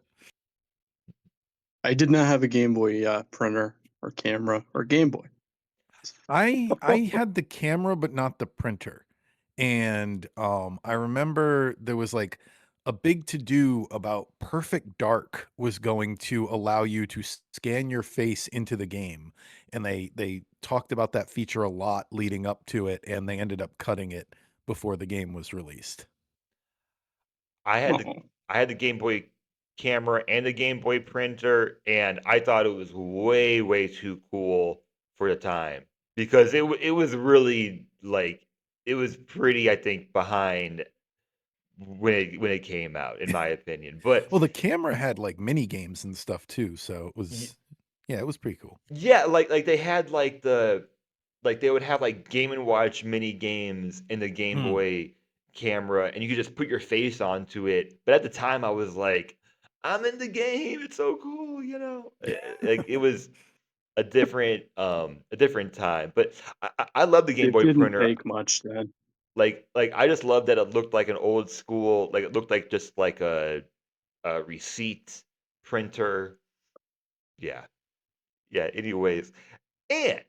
I did not have a Game Boy printer or camera or Game Boy. I had the camera, but not the printer. And, I remember there was, like, a big to-do about Perfect Dark was going to allow you to scan your face into the game, and they talked about that feature a lot leading up to it, and they ended up cutting it before the game was released. I had the Oh, I had the Game Boy camera and the Game Boy printer, and I thought it was way, way too cool for the time because it was really like it was pretty, I think, behind when it came out, in my opinion. But Well, the camera had, like, mini games and stuff too, so it y- was yeah, it was pretty cool. yeah, like they had like they would have like Game and Watch mini games in the Game Mm. Boy camera, and you could just put your face onto it. But at the time, I was like, "I'm in the game. It's so cool," you know. Like it was a different time. But I love the Game it Boy didn't printer. take much then. Like I just love that it looked like an old school. Like it looked like just like a receipt printer. Yeah. Yeah. Anyways, and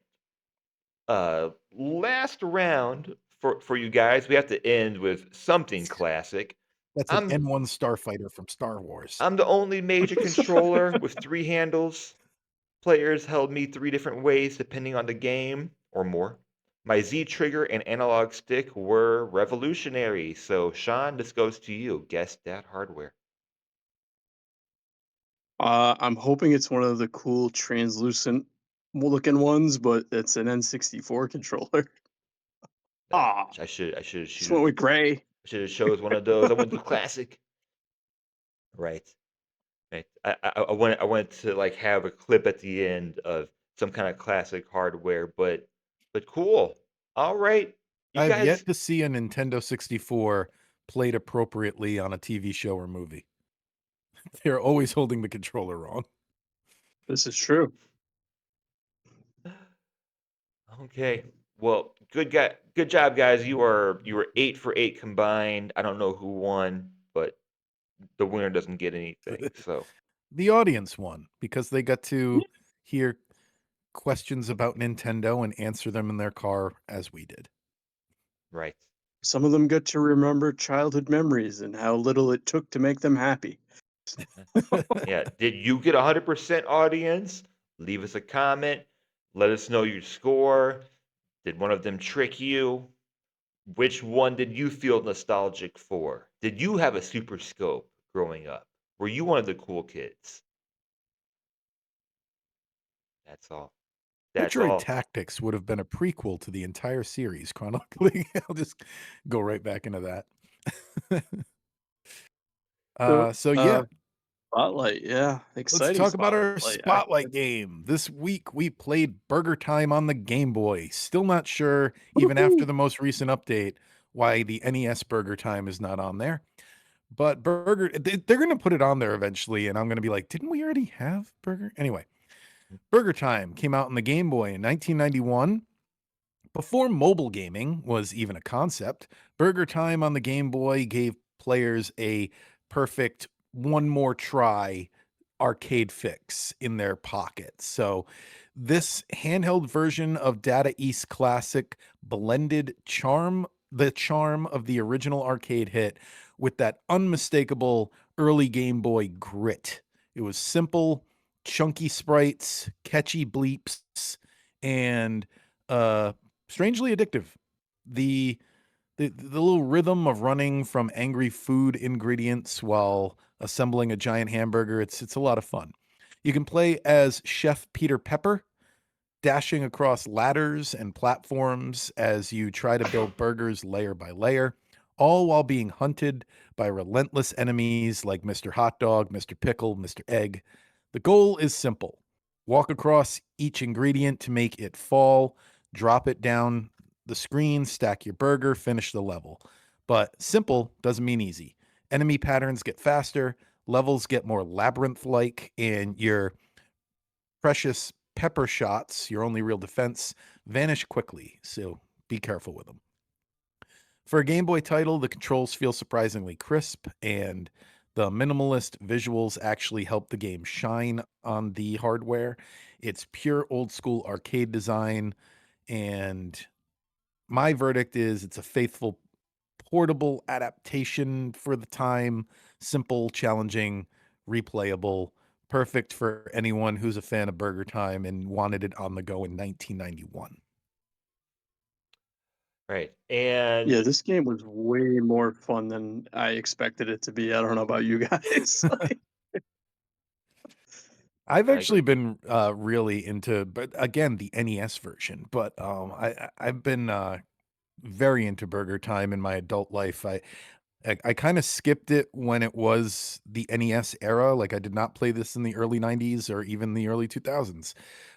last round for you guys, we have to end with something classic. That's an I'm N1 starfighter from Star Wars. I'm the only major controller with 3 handles. Players held me 3 different ways depending on the game or more. My Z trigger and analog stick were revolutionary. So, Sean, this goes to you. Guess that hardware. I'm hoping it's one of the cool translucent looking ones, but it's an N64 controller. Uh, Ah, I should just went with gray. chose one of those. I went to classic. Right. Right. I wanted to like have a clip at the end of some kind of classic hardware, but cool. All right. You I've guys yet to see a Nintendo 64 played appropriately on a TV show or movie. They're always holding the controller wrong. This is true. Okay. Well, good job, guys. You were 8 for 8 combined. I don't know who won, but the winner doesn't get anything. So The audience won because they got to Yeah. hear questions about Nintendo and answer them in their car as we did. right. Some of them get to remember childhood memories and how little it took to make them happy. Yeah. Did you get 100% audience? Leave us a comment. Let us know your score. Did one of them trick you? Which one did you feel nostalgic for? Did you have a super scope growing up? Were you one of the cool kids? That's all. That's Metroid all. Tactics would have been a prequel to the entire series chronologically. I'll just go right back into that. So, So yeah, Spotlight, yeah, let's exciting talk about our Spotlight. spotlight game. This week we played Burger Time on the Game Boy. Still not sure, even after Woohoo! the most recent update, why the NES Burger Time is not on there. But they're going to put it on there eventually, and I'm going to be like, didn't we already have Burger? Anyway, Burger Time came out on the Game Boy in 1991. Before mobile gaming was even a concept, Burger Time on the Game Boy gave players a perfect one more try arcade fix in their pocket. So, this handheld version of Data East Classic blended the charm of the original arcade hit with that unmistakable early Game Boy grit. It was simple, chunky sprites, catchy bleeps, and uh strangely addictive. The the little rhythm of running from angry food ingredients while assembling a giant hamburger, it's a lot of fun. You can play as Chef Peter Pepper, dashing across ladders and platforms as you try to build burgers layer by layer, all while being hunted by relentless enemies like Mr. Hot Dog, Mr. Pickle, Mr. Egg. The goal is simple: walk across each ingredient to make it fall, drop it down the screen, stack your burger, finish the level. But simple doesn't mean easy. Enemy patterns get faster, levels get more labyrinth like, and your precious pepper shots, your only real defense, vanish quickly, so be careful with them. For a Game Boy title, the controls feel surprisingly crisp, and the minimalist visuals actually help the game shine on the hardware. It's pure old school arcade design, and my verdict is it's a faithful portable adaptation for the time, simple, challenging, replayable, perfect for anyone who's a fan of Burger Time and wanted it on the go in 1991. Right. Yeah, And this game was way more fun than I expected it to be. I don't know about you guys. Like, I've I actually agree. been really into, but again, the NES version. But I've been very into Burger Time in my adult life. I kind of skipped it when it was the NES era. Like I did not play this in the early 90s or even the early 2000s.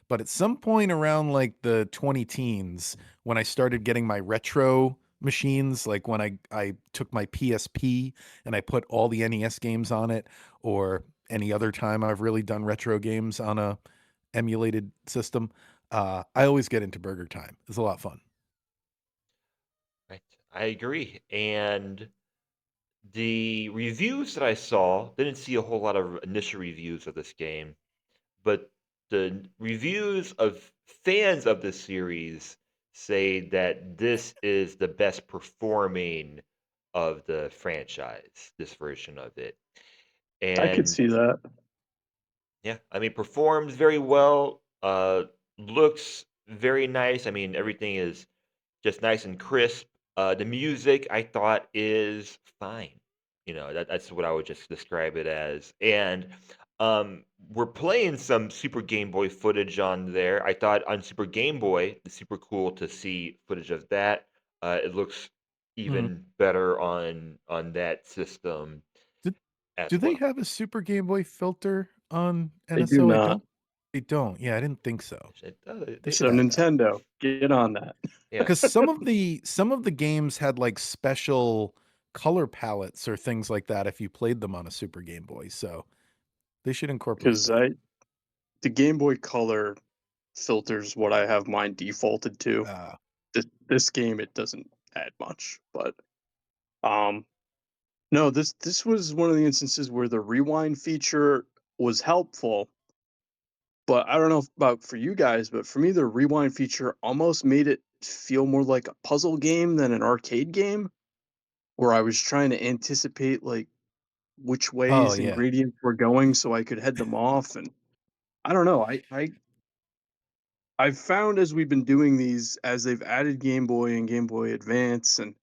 But at some point around like the 20 teens, when I started getting my retro machines, like when I took my PSP and I put all the NES games on it, or any other time I've really done retro games on a emulated system, I always get into Burger Time. It's a lot of fun. Right. I agree. And the reviews that I saw didn't see a whole lot of initial reviews of this game, but the reviews of fans of the series say that this is the best performing of the franchise, this version of it. I could And see that. yeah, I mean, performs very well, looks very nice. I mean, everything is just nice and crisp. The music I thought is fine. That's what I would just describe it as. And we're playing some Super Game Boy footage on there. I thought on Super Game Boy, it's super cool to see footage of that. It looks Mhm. even better on that system Did as do they well. have a Super Game Boy filter on They do NSO? I not. don't They don't. Yeah, I didn't think so. They should So add that. Nintendo, get on that. Yeah. Because some of the games had, like, special color palettes or things like that if you played them on a Super Game Boy, so they should incorporate Because that. the Game Boy Color filters what I have mine defaulted to. Uh, This game it doesn't add much, but um no, this was one of the instances where the rewind feature was helpful, but I don't know about for you guys, but for me the rewind feature almost made it feel more like a puzzle game than an arcade game where I was trying to anticipate like which oh, ways yeah. ingredients were going so I could head them off. And I don't know, I've found as we've been doing these, as they've added Game Boy and Game Boy Advance, and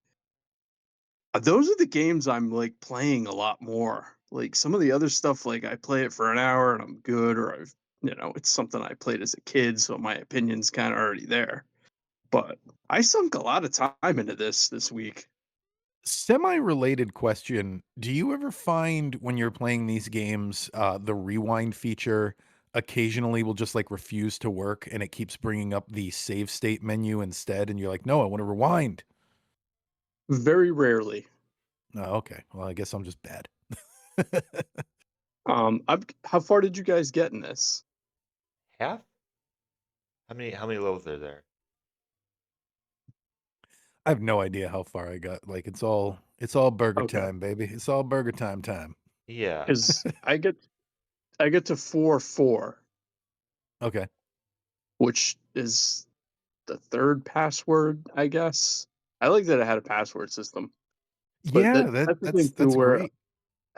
those are the games I'm like playing a lot more. Like some of the other stuff, like I play it for an hour and I'm good, or it's something I played as a kid, so my opinion's kind of already there. But I sunk a lot of time into this week. Semi-related question, do you ever find when you're playing these games, the rewind feature occasionally will just, like, refuse to work, and it keeps bringing up the save state menu instead, and you're like, "No, I wanna rewind." Very rarely. Oh, okay. Well, I guess I'm just bad. How far did you guys get in this? Half? How many levels are there? I have no idea how far I got, like, it's all burger Okay, time, baby. It's all burger time. Yeah. because I get to 4-4, Okay. which is the third password, I guess. I like that it had a password system, but Yeah, that's the thing too, that's where great.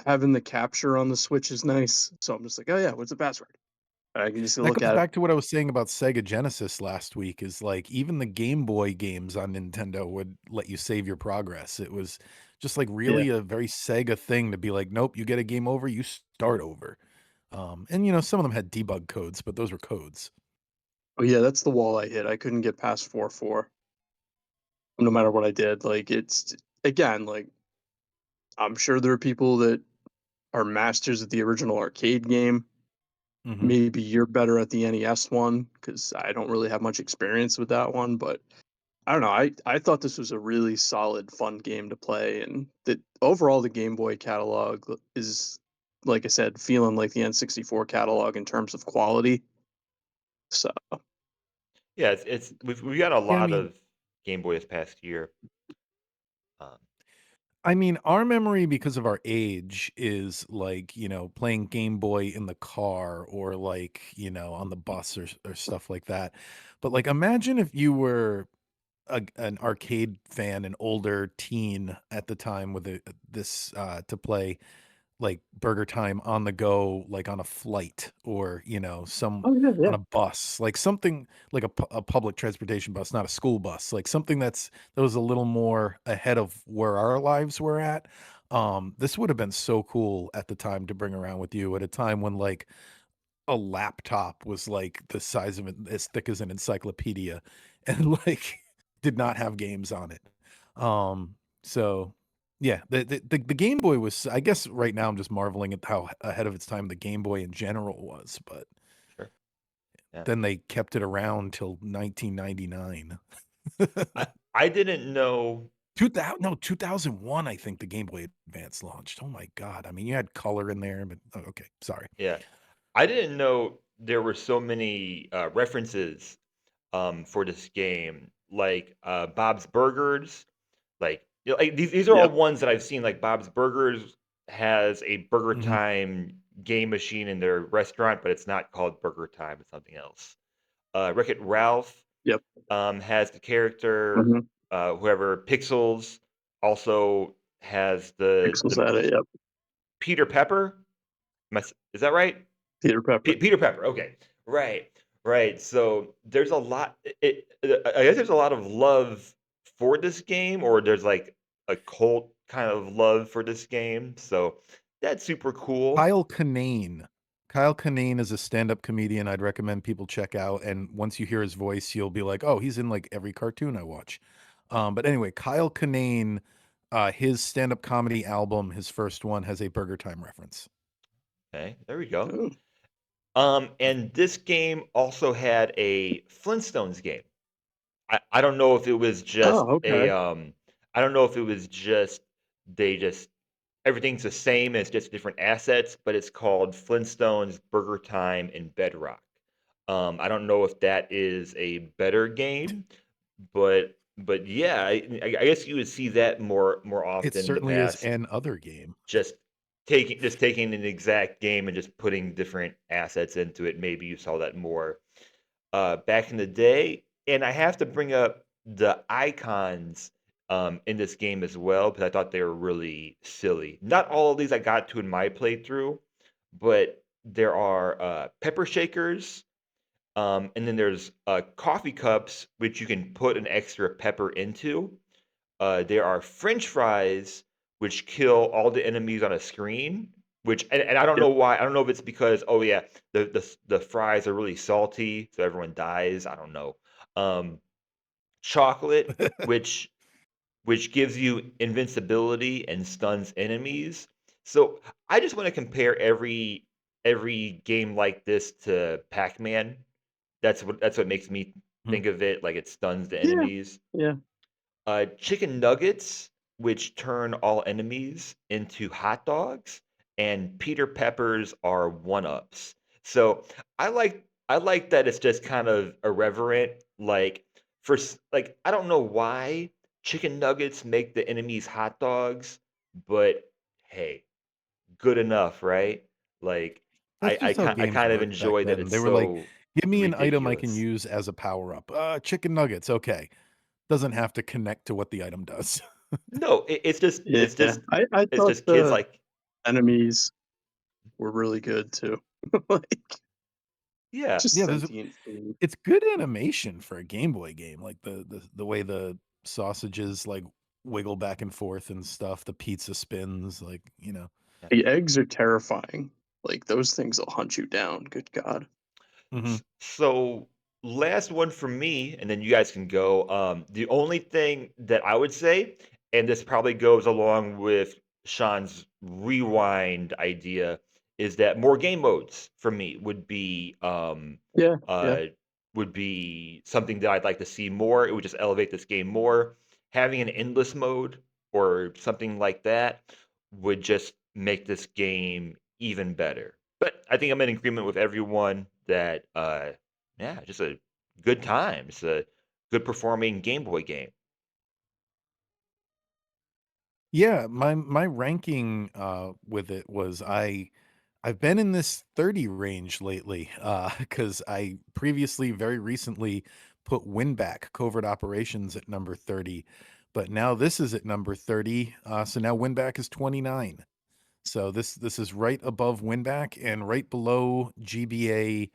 having the capture on the Switch is nice. So I'm just like, oh yeah, what's the password? And I can just That look goes at it. back to what I was saying about Sega Genesis last week is, like, even the Game Boy games on Nintendo would let you save your progress. It was just, like, Yeah. really a very Sega thing to be like, "Nope, you get a game over, you start over." And, some of them had debug codes, but those were codes. Oh yeah, that's the wall I hit. I couldn't get past 4-4, no matter what I did. Like it's again, like I'm sure there are people that are masters at the original arcade game. Mhm. Maybe you're better at the NES one because I don't really have much experience with that one, but I don't know. I thought this was a really solid, fun game to play, and that overall the Game Boy catalog is, like I said, feeling like the N64 catalog in terms of quality. So Yeah, we've got a Yeah, I lot mean of Game Boy this past year. Um, our memory because of our age is like, playing Game Boy in the car or like, on the bus or stuff like that. But like imagine if you were an arcade fan, an older teen at the time with this to play like BurgerTime on the go, like on a flight or, some oh yeah, on yeah. a bus, like something like a public transportation bus, not a school bus, like something that was a little more ahead of where our lives were at. This would have been so cool at the time to bring around with you at a time when like a laptop was like the size of it, as thick as an encyclopedia, and like did not have games on it. So yeah, the Game Boy was, I guess right now I'm just marveling at how ahead of its time the Game Boy in general was, but sure. Yeah. then they kept it around till 1999. I I didn't know. 2000, no, 2001, I think the Game Boy Advance launched. Oh my god. I mean, you had color in there, but okay, sorry. Yeah, I didn't know there were so many references for this game, like Bob's Burgers. Like these are all Yep. ones that I've seen. Like Bob's Burgers has a Burger Mhm. Time game machine in their restaurant, but it's not called Burger Time. It's something else. Wreck-It Ralph Yep. has the character. Hmm. Whoever Pixels also has Pixels the at it. Yep. Peter Pepper. Is that right? Peter Pepper. Peter Pepper. Okay, right, right. So there's a lot. I guess there's a lot of love for this game, or there's like a cult kind of love for this game. So that's super cool. Kyle Kinane. Kyle Kinane is a stand-up comedian I'd recommend people check out, and once you hear his voice, you'll be like, "Oh, he's in like every cartoon I watch." But anyway, Kyle Kinane, his stand-up comedy album, his first one, has a Burger Time reference. Okay, there we go. Oh, And this game also had a Flintstones game. I don't know if it was just oh, okay. I don't know if it was just they just everything's the same, it's just different assets, but it's called Flintstones, Burger Time, and Bedrock. I don't know if that is a better game, but yeah, I guess you would see that more It often in the certainly is past. an other game. Just taking an exact game and just putting different assets into it. Maybe you saw that more back in the day. And I have to bring up the icons in this game as well because I thought they were really silly. Not all of these I got to in my playthrough, but there are pepper shakers, and then there's coffee cups which you can put an extra pepper into. There are French fries which kill all the enemies on a screen. Which and I don't know Yep. why. I don't know if it's because oh yeah, the fries are really salty, so everyone dies. I don't know. Um, chocolate, which gives you invincibility and stuns enemies. So I just want to compare every game like this to Pac-Man. That's what makes me Mhm. think of it like it stuns the Yeah. enemies. Yeah. Chicken nuggets, which turn all enemies into hot dogs, and Peter Peppers are one-ups. So I like that it's just kind of irreverent. Like like I don't know why chicken nuggets make the enemies hot dogs, but hey, good enough, right? Like That's just how I games kind of worked back enjoy that then. it's They were like, so "Give me an item I can ridiculous. use as a power-up." Chicken nuggets, okay. Doesn't have to connect to what the item does. No, it's just Yeah. it's just I it's thought just kids the like enemies were really good too. Like yeah. just Yeah, sentient food. it's good animation for a Game Boy game, like the way the sausages, like, wiggle back and forth and stuff, the pizza spins, like, you know? The eggs are terrifying. Like those things will hunt you down. Good God. Mhm, So last one for me, and then you guys can go. The only thing that I would say, and this probably goes along with Sean's rewind idea, is that more game modes for me Yeah. Yeah. uh would be something that I'd like to see more. It would just elevate this game more. Having an endless mode or something like that would just make this game even better. But I think I'm in agreement with everyone that, yeah, just a good time. It's a good performing Game Boy game. yeah, my ranking, with it was I've been in this 30 range lately, because I previously, very recently, put Winback: Covert Operations at number 30, but now this is at number 30, so now Winback is 29. So this is right above Winback and right below GBA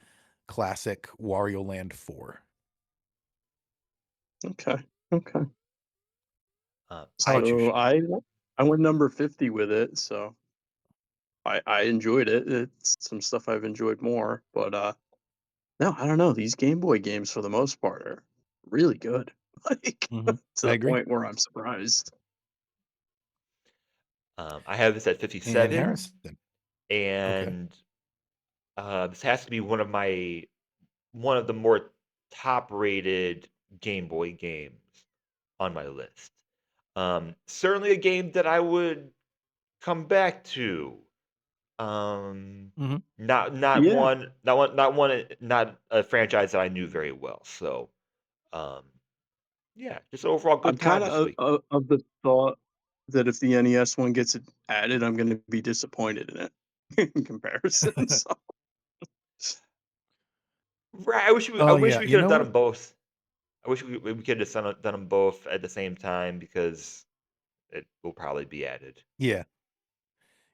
Classic Wario Land 4. Okay. Okay. How about you, So Sean? I went number 50 with it, so I enjoyed it. It's some stuff I've enjoyed more, but no, I don't know. These Game Boy games for the most part are really good. Like Mhm. to I the agree. point where I'm surprised. I have this at And 57, Harrison. Okay. and this has to be one of the more top rated Game Boy games on my list. Certainly a game that I would come back to. Mhm. Yeah, Not a franchise that I knew very well. So, um, yeah, just overall I'm good time kind this week. of the thought that if the NES one gets it added, I'm going to be disappointed in it. in comparison. So Right. I Oh wish yeah, we you could have know done what? them both. I wish we could have done them both at the same time because it will probably be added. Yeah.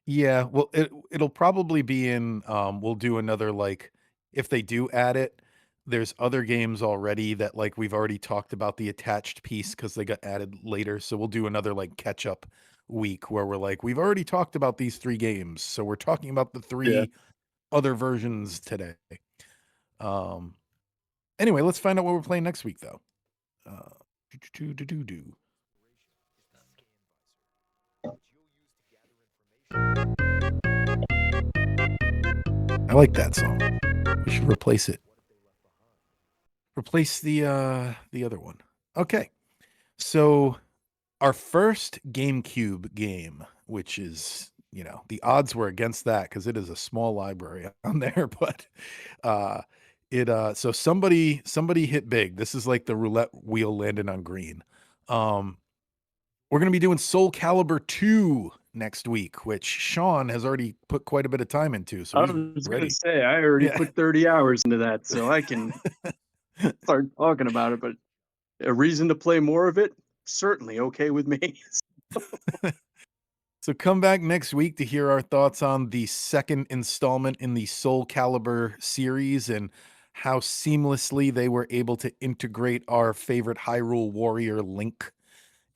Yeah, well, it'll probably be in, we'll do another, like if they do add it, there's other games already that, like, we've already talked about the attached piece because they got added later, so we'll do another, like, catch-up week where we're like, "We've already talked about these 3 games, so we're talking about the yeah. 3 other versions today." Um, anyway, let's find out what we're playing next week, though. Uh, do. I like that song. We should replace it. Replace the other one. Okay. So our first GameCube game, which is, the odds were against that because it is a small library on there, but so somebody hit big. This is like the roulette wheel landing on green. We're gonna be doing Soul Calibur 2 next week, which Sean has already put quite a bit of time into, so I he's was gonna ready. say I already Yeah. put 30 hours into that, so I can start talking about it. But a reason to play more of it, certainly okay with me. So come back next week to hear our thoughts on the second installment in the Soul Calibur series and how seamlessly they were able to integrate our favorite Hyrule Warrior Link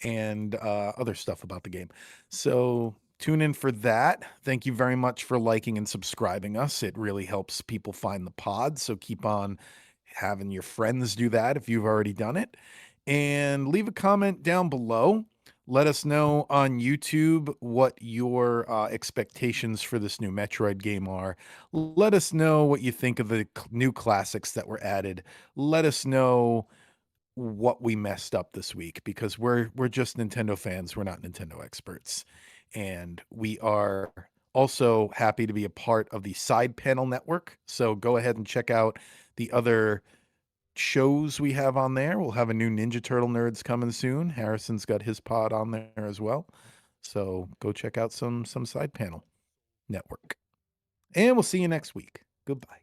and other stuff about the game. So tune in for that. Thank you very much for liking and subscribing us. It really helps people find the pod. So keep on having your friends do that if you've already done it. And leave a comment down below. Let us know on YouTube what your expectations for this new Metroid game are. Let us know what you think of the new classics that were added. Let us know what we messed up this week because we're just Nintendo fans. We're not Nintendo experts. And we are also happy to be a part of the Side Panel Network. So go ahead and check out the other shows we have on there. We'll have a new Ninja Turtle Nerds coming soon. Harrison's got his pod on there as well. So go check out some Side Panel Network. And we'll see you next week. Goodbye.